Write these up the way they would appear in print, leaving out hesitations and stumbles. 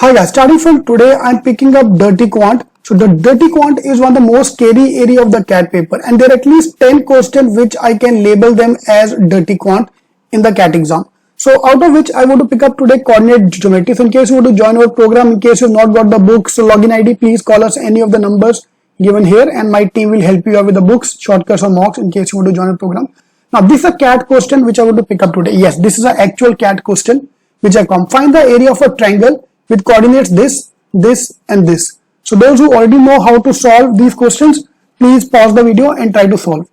Hi guys, starting from today, I'm picking up dirty quant. So the dirty quant is one of the most scary area of the CAT paper, and there are at least 10 questions which I can label them as dirty quant in the CAT exam. So out of which I want to pick up today coordinate geometry. So in case you want to join our program, in case you've not got the books, so login ID, please call us any of the numbers given here and my team will help you out with the books, shortcuts or mocks in case you want to join our program. Now this is a CAT question which I want to pick up today. Yes, this is an actual CAT question which I come. Find the area of a triangle with coordinates this, this and this. So those who already know how to solve these questions, please pause the video and try to solve.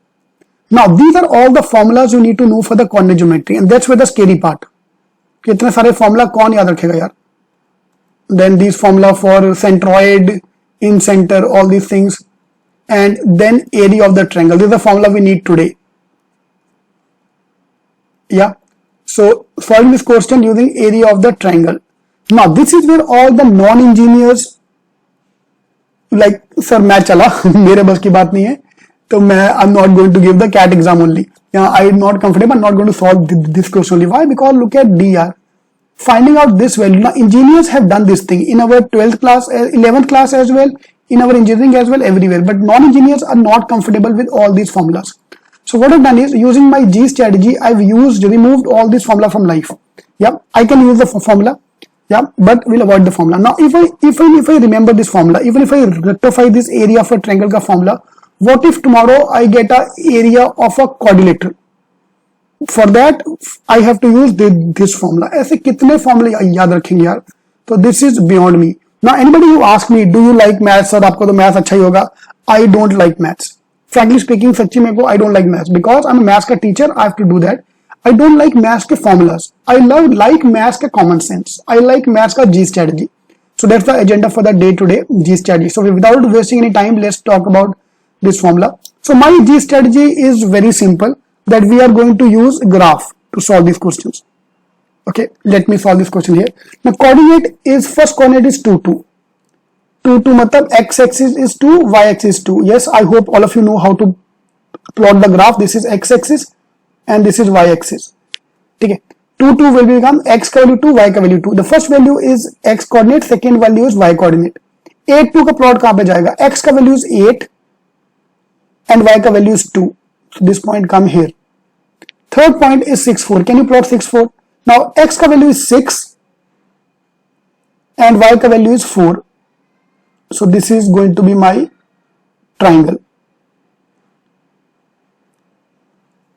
Now these are all the formulas you need to know for the coordinate geometry, and that's where the scary part. कितने सारे formula कौन याद रखेगा यार? Then these formula for centroid, in center, all these things, and then area of the triangle. This is the formula we need today. Yeah. So solving this question using area of the triangle. Now this is where all the non-engineers like sir मैं चला मेरे बस की बात नहीं है तो मैं I'm not going to give the CAT exam only. Yeah, I'm not comfortable. I'm not going to solve this question only. Why? Because look at DR. Finding out this value. Now engineers have done this thing in our 12th class, 11th class as well, in our engineering as well, everywhere. But non-engineers are not comfortable with all these formulas. So what I've done is using my G strategy, I've removed all this formula from life. Yeah, I can use the formula. Yeah, but we'll avoid the formula. Now, if I remember this formula, even if I rectify this area of a triangle ka formula, what if tomorrow I get a area of a quadrilateral? For that, I have to use this formula. ऐसे कितने formula याद रखेंगे यार? So this is beyond me. Now, anybody who asks me, do you like maths? Sir, आपको तो maths अच्छा ही होगा. I don't like maths. Frankly speaking, सच्ची में को I don't like maths because I'm a maths का teacher. I have to do that. I don't like maths के formulas. I like maths के common sense. I like maths का G strategy. So that's the agenda for the day today, G strategy. So without wasting any time, let's talk about this formula. So my G strategy is very simple, that we are going to use graph to solve these questions. Okay, let me solve this question here. Now coordinate is, first coordinate is 2, 2. 2, 2 matlab x axis is 2, y axis is 2. Yes, I hope all of you know how to plot the graph. This is x axis and this is y axis. Okay, 2, 2 will become x का value 2, y का value 2. The first value is x coordinate, second value is y coordinate. 8, 2 का plot कहाँ पे जाएगा? X का value is 8 and y का value is 2. So this point come here. Third point is 6, 4. Can you plot 6, 4? Now x का value is 6 and y का value is 4. So this is going to be my triangle.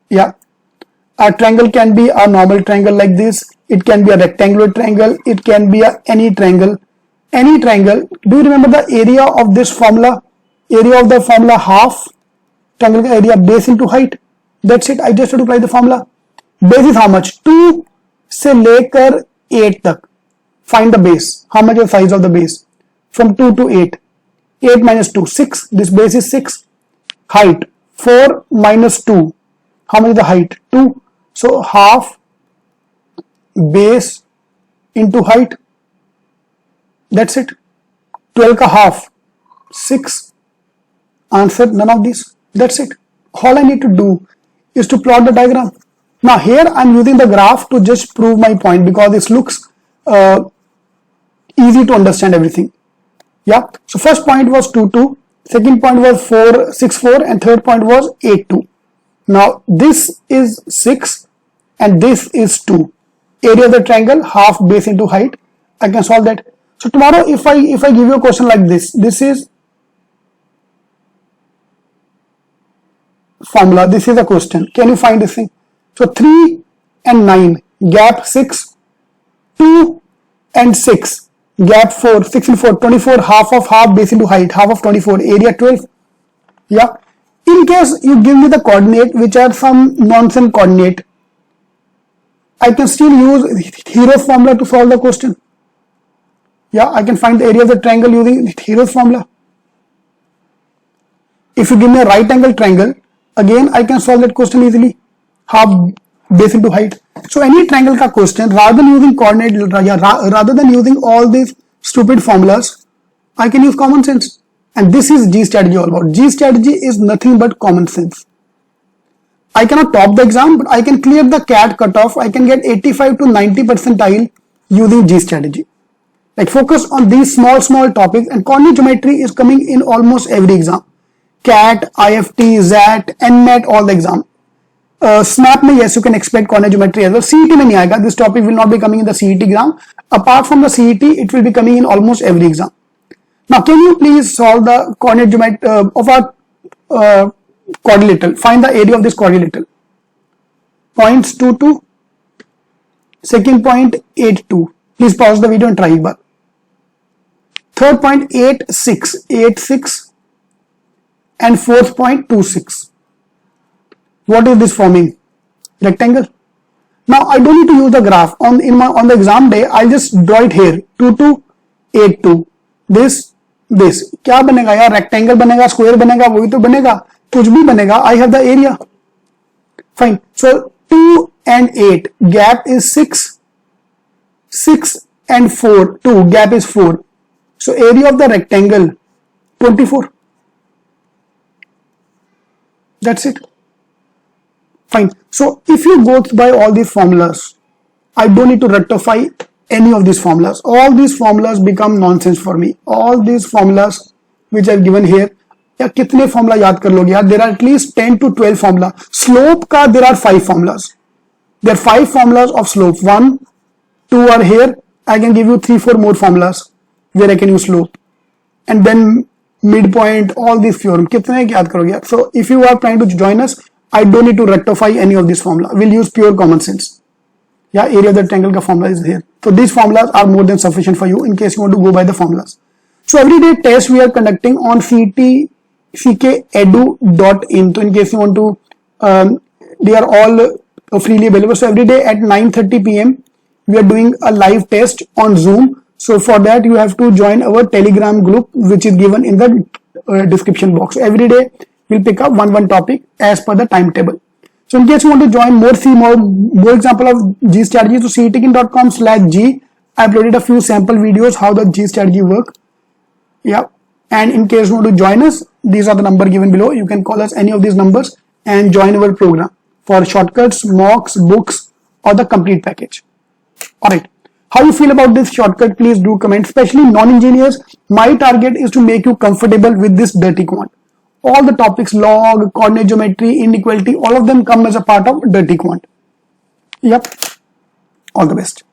Yeah. A triangle can be a normal triangle like this. It can be a rectangular triangle. It can be any triangle. Any triangle. Do you remember the area of this formula? Area of the formula half. Triangle का area base into height. That's it. I just have to apply the formula. Base is how much? 2 से लेकर 8 तक. Find the base. How much is the size of the base? From 2 to 8. 8 minus 2. 6. This base is 6. Height. 4 minus 2. How much is the height? 2. So half base into height. That's it. 12 ka half. 6. Answer none of these. That's it. All I need to do is to plot the diagram. Now here I'm using the graph to just prove my point because this looks easy to understand everything. Yeah. So first point was 2, 2. Second point was 4, 6, 4 and third point was 8, 2. Now this is 6 and this is 2. Area of the triangle, half base into height. I can solve that. So tomorrow if I give you a question like this is formula, this is a question. Can you find this thing? So 3 and 9, gap 6, 2 and 6, gap 4, 6 and 4, 24, half of half base into height, half of 24, area 12. Yeah. In case you give me the coordinate which are some nonsense coordinate, I can still use Hero's formula to solve the question. Yeah, I can find the area of the triangle using Hero's formula. If you give me a right angle triangle, again I can solve that question easily. Half base into height. So any triangle ka question, rather than using coordinate, rather than using all these stupid formulas, I can use common sense. And this is G strategy all about. G strategy is nothing but common sense. I cannot top the exam, but I can clear the CAT cutoff. I can get 85 to 90 percentile using G strategy. Like focus on these small topics, and coordinate geometry is coming in almost every exam. CAT, IFT, ZAT, NMAT, all the exam. SNAP में yes you can expect coordinate geometry as well. CET में नहीं आएगा. This topic will not be coming in the CET exam. Apart from the CET, it will be coming in almost every exam. Now, can you please solve the coordinate geometry of our quadrilateral? Find the area of this quadrilateral. Points 22. Second point 82. Please pause the video and try it. Third point 86. And fourth point 26. What is this forming? Rectangle. Now I don't need to use the graph on the exam day. I'll just draw it here. 22, 82. This. क्या बनेगा यार? Rectangle बनेगा, square बनेगा, वही तो बनेगा. कुछ भी बनेगा. I have the area. Fine. So 2 and 8. Gap is 6. 6 and 4. 2. Gap is 4. So area of the rectangle 24. That's it. Fine. So if you go by all these formulas, I don't need to rectify any of these formulas. All these formulas become nonsense for me. All these formulas which I've given here, या कितने formula याद कर लोगे यार? There are at least 10 to 12 formula. Slope का there are 5 formulas. There are 5 formulas of slope. 1, 2 are here. I can give you 3, 4 more formulas where I can use slope. And then midpoint, all these theorem. कितने याद करोगे यार? So if you are trying to join us, I don't need to rectify any of this formula. We'll use pure common sense. Yeah, area of the triangle ka formula is here. So these formulas are more than sufficient for you in case you want to go by the formulas. So everyday test we are conducting on ckedu.in. So in case you want to, they are all freely available. So every day at 9:30 p.m. we are doing a live test on Zoom. So for that you have to join our Telegram group, which is given in the description box. So every day we'll pick up one topic as per the timetable. So in case you want to join more example of G strategy, so cetekin.com/G. I uploaded a few sample videos how the G strategy work. Yeah. And in case you want to join us, these are the number given below. You can call us any of these numbers and join our program for shortcuts, mocks, books, or the complete package. Alright. How you feel about this shortcut? Please do comment, especially non-engineers. My target is to make you comfortable with this dirty quant. All the topics, log, coordinate geometry, inequality, all of them come as a part of dirty quant. Yep. All the best.